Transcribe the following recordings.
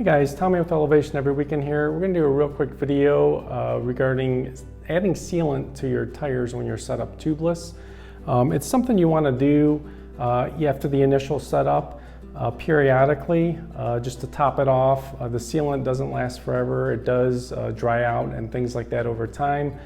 Hey guys, Tommy with Elevation Every Weekend here. We're going to do a real quick video regarding adding sealant to your tires when you're set up tubeless. It's something you want to do after the initial setup periodically just to top it off. The sealant doesn't last forever. It does dry out and things like that over time.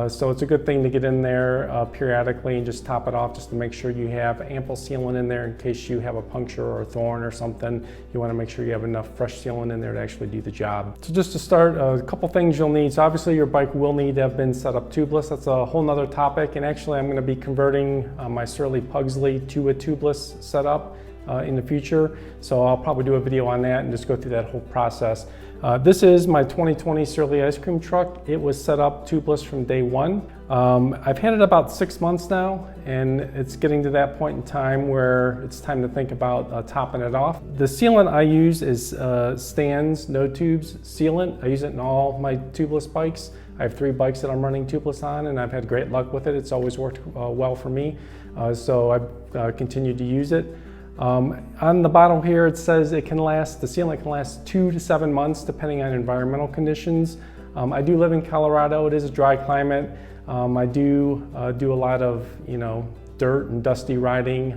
So it's a good thing to get in there periodically and just top it off just to make sure you have ample sealant in there in case you have a puncture or a thorn or something. You want to make sure you have enough fresh sealant in there to actually do the job. So just to start, a couple things you'll need. So obviously your bike will need to have been set up tubeless. That's a whole nother topic, and actually I'm going to be converting my Surly Pugsley to a tubeless setup in the future. So I'll probably do a video on that and just go through that whole process. This is my 2020 Surly ice cream truck. It was set up tubeless from day one. I've had it about 6 months now, and it's getting to that point in time where it's time to think about topping it off. The sealant I use is STANS NoTubes sealant. I use it in all my tubeless bikes. I have 3 bikes that I'm running tubeless on, and I've had great luck with it. It's always worked well for me, so I've continued to use it. On the bottle here it says the sealant can last 2 to 7 months depending on environmental conditions. I do live in Colorado. It is a dry climate. I do a lot of dirt and dusty riding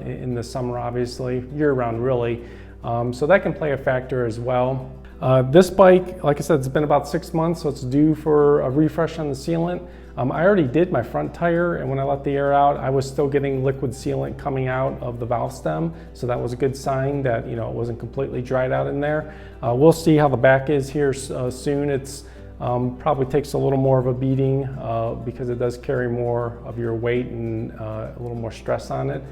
in the summer, obviously, year-round really. So that can play a factor as well. This bike, like I said, it's been about 6 months, so it's due for a refresh on the sealant. I already did my front tire, and when I let the air out, I was still getting liquid sealant coming out of the valve stem, so that was a good sign that it wasn't completely dried out in there. We'll see how the back is here soon. It's probably takes a little more of a beating because it does carry more of your weight and a little more stress on it.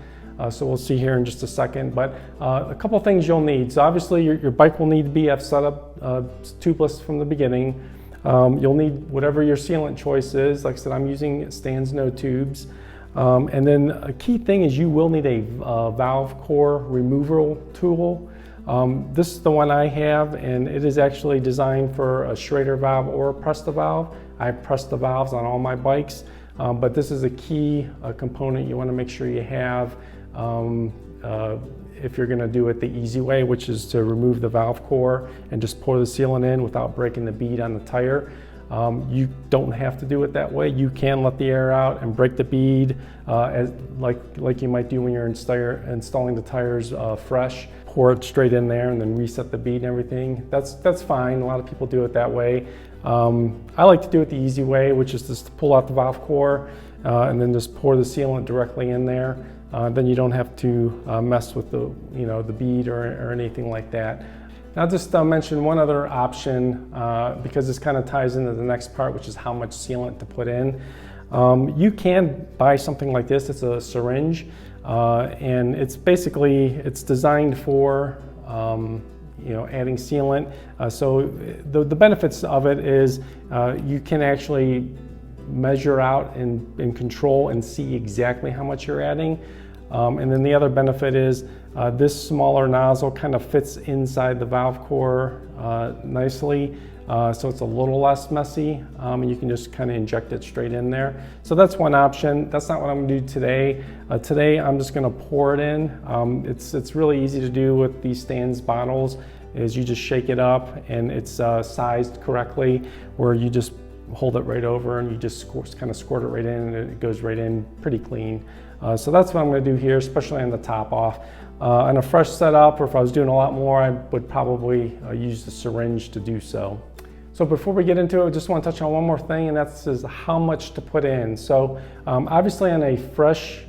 So we'll see here in just a second, but a couple things you'll need. So obviously your bike will need to be set up tubeless from the beginning. You'll need whatever your sealant choice is. Like I said, I'm using STANS NoTubes. And then a key thing is you will need a valve core removal tool. This is the one I have, and it is actually designed for a Schrader valve or a Presta valve. I press the valves on all my bikes, but this is a key component you want to make sure you have if you're going to do it the easy way, which is to remove the valve core and just pour the sealant in without breaking the bead on the tire. You don't have to do it that way. You can let the air out and break the bead like you might do when you're installing the tires fresh. Pour it straight in there and then reset the bead and everything. That's fine. A lot of people do it that way. I like to do it the easy way, which is just to pull out the valve core and then just pour the sealant directly in there. Then you don't have to mess with the the bead or anything like that. And I'll just mention one other option because this kind of ties into the next part, which is how much sealant to put in. You can buy something like this. It's a syringe, and it's designed for adding sealant. So the benefits of it is you can actually measure out and control and see exactly how much you're adding. And then the other benefit is this smaller nozzle kind of fits inside the valve core nicely, so it's a little less messy, and you can just kind of inject it straight in there. So that's one option. That's not what I'm going to do today. Today I'm just going to pour it in. It's really easy to do with these STANS bottles. Is you just shake it up and it's sized correctly, where you just hold it right over and you just kind of squirt it right in, and it goes right in pretty clean. So that's what I'm going to do here, especially on the top off. On a fresh setup, or if I was doing a lot more, I would probably use the syringe to do so. So before we get into it, I just want to touch on one more thing, and that's how much to put in. So obviously on a fresh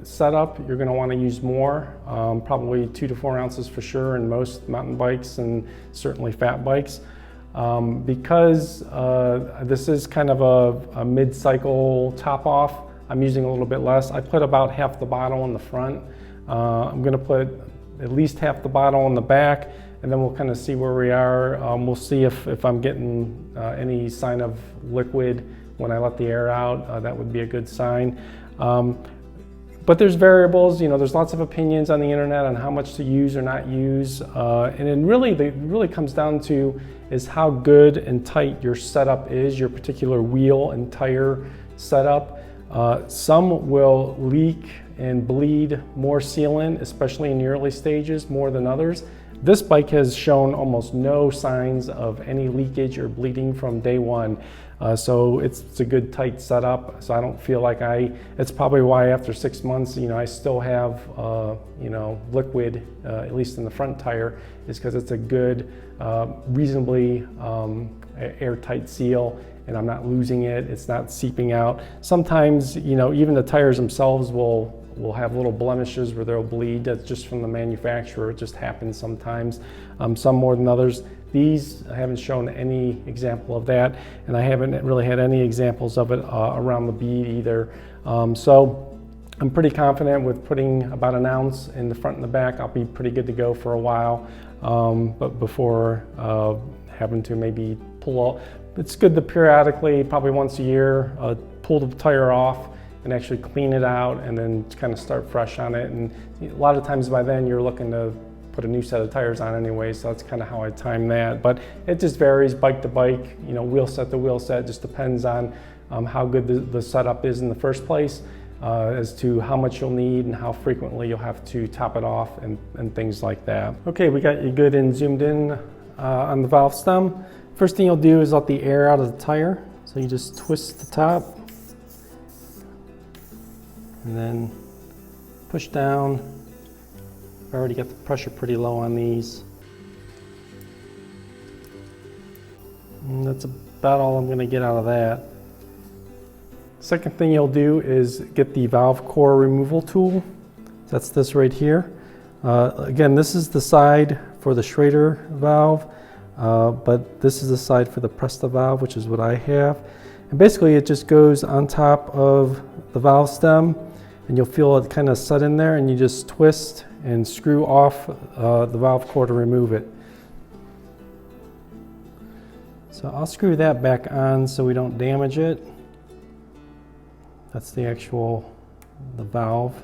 setup, you're going to want to use more, probably 2 to 4 ounces for sure in most mountain bikes and certainly fat bikes. Because this is kind of a mid-cycle top off, I'm using a little bit less. I put about half the bottle in the front. I'm going to put at least half the bottle in the back, and then we'll kind of see where we are. We'll see if I'm getting any sign of liquid when I let the air out. That would be a good sign. But there's variables, there's lots of opinions on the internet on how much to use or not use. And it really comes down to is how good and tight your setup is, your particular wheel and tire setup. Some will leak and bleed more sealant, especially in the early stages, more than others. This bike has shown almost no signs of any leakage or bleeding from day one. So it's a good tight setup. So I don't feel like it's probably why after 6 months, I still have, liquid, at least in the front tire, is because it's a good, reasonably airtight seal, and I'm not losing it. It's not seeping out. Sometimes, even the tires themselves will have little blemishes where they'll bleed. That's just from the manufacturer. It just happens sometimes, some more than others. These I haven't shown any example of that, and I haven't really had any examples of it around the bead either. So I'm pretty confident with putting about 1 ounce in the front and the back. I'll be pretty good to go for a while, but before having to maybe pull all. It's good to periodically, probably once a year, pull the tire off and actually clean it out, and then kind of start fresh on it. And a lot of times by then you're looking to put a new set of tires on anyway, so that's kind of how I time that. But it just varies bike to bike, wheel set to wheel set. It just depends on how good the setup is in the first place, as to how much you'll need and how frequently you'll have to top it off and things like that. Okay, we got you good and zoomed in on the valve stem. First thing you'll do is let the air out of the tire. So you just twist the top and then push down. I've already got the pressure pretty low on these. And that's about all I'm going to get out of that. Second thing you'll do is get the valve core removal tool. That's this right here. Again, this is the side for the Schrader valve, but this is the side for the Presta valve, which is what I have. And basically it just goes on top of the valve stem, and you'll feel it kind of set in there, and you just twist and screw off the valve core to remove it. So I'll screw that back on so we don't damage it. That's the valve.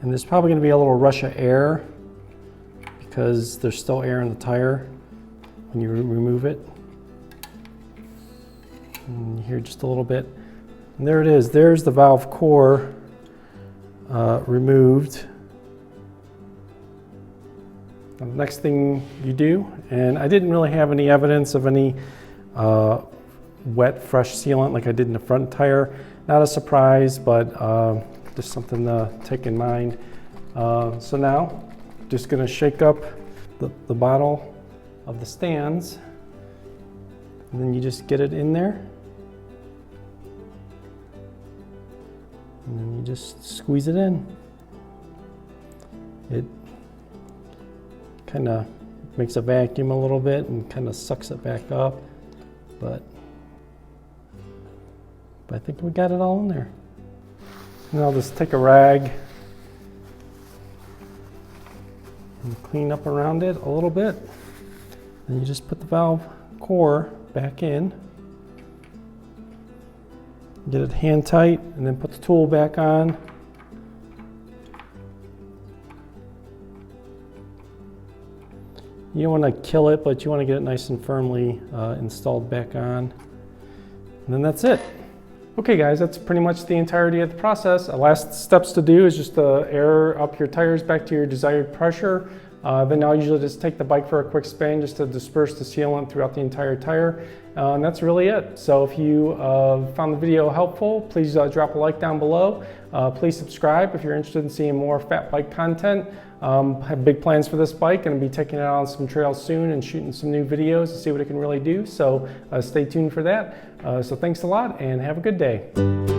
And there's probably going to be a little rush of air because there's still air in the tire when you remove it. And you hear just a little bit. And there it is. There's the valve core removed. The next thing you do, and I didn't really have any evidence of any wet, fresh sealant like I did in the front tire. Not a surprise, but just something to take in mind. So now, just gonna shake up the bottle of the STANS, and then you just get it in there. And then you just squeeze it in. It kind of makes a vacuum a little bit and kind of sucks it back up, but I think we got it all in there. And I'll just take a rag and clean up around it a little bit. Then you just put the valve core back in, get it hand tight, and then put the tool back on. You don't want to kill it, but you want to get it nice and firmly installed back on. And then that's it. Okay guys, that's pretty much the entirety of the process. The last steps to do is just to air up your tires back to your desired pressure. Then I'll usually just take the bike for a quick spin just to disperse the sealant throughout the entire tire. And that's really it. So if you found the video helpful, please drop a like down below. Please subscribe if you're interested in seeing more fat bike content. Have big plans for this bike, and I'll be taking it out on some trails soon and shooting some new videos to see what it can really do. So stay tuned for that. So thanks a lot and have a good day.